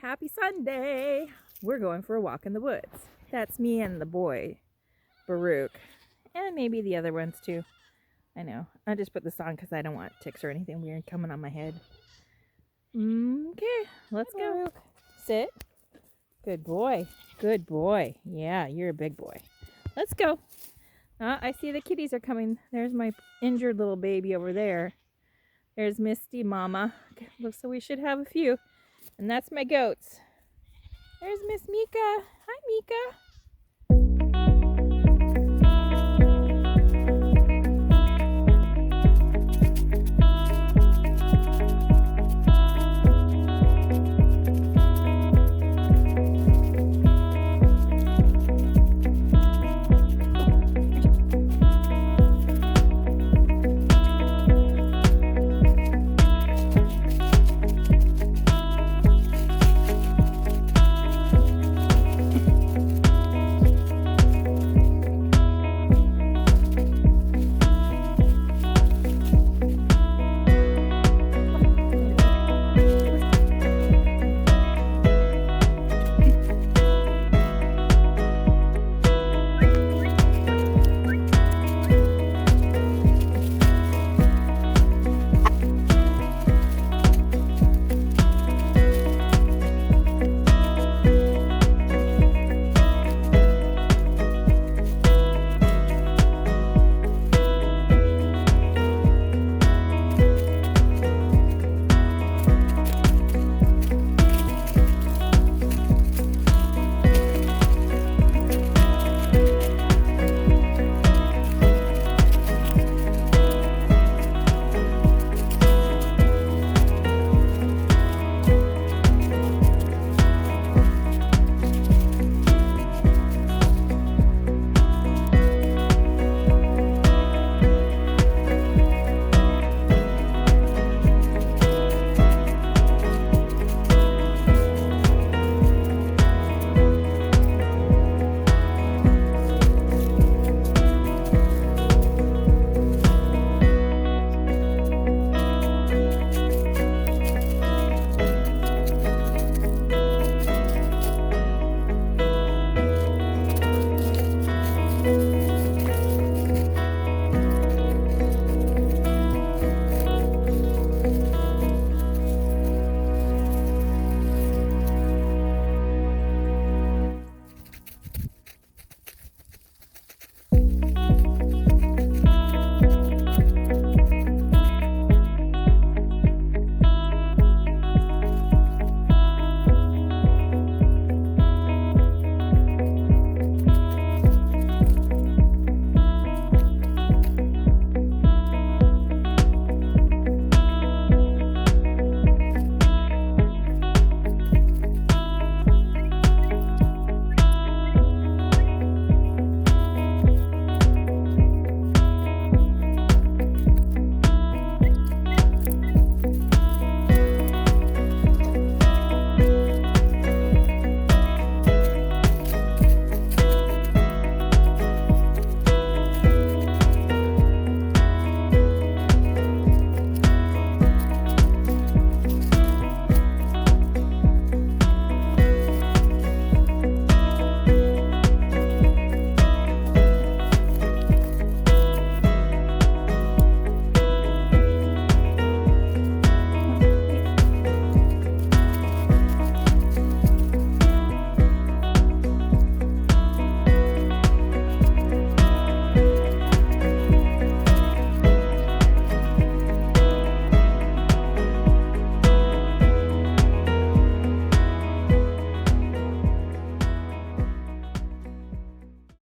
Happy Sunday! We're going for a walk in the woods. That's me and the boy, Baruch, and maybe the other ones too. I know. I just put this on because I don't want ticks or anything weird coming on my head. Okay, let's go. Sit. Good boy. Good boy. Yeah, you're a big boy. Let's go. I see the kitties are coming. There's my injured little baby over there. There's Misty Mama. Okay, looks so we should have a few. And that's my goats. There's Miss Mika. Hi, Mika.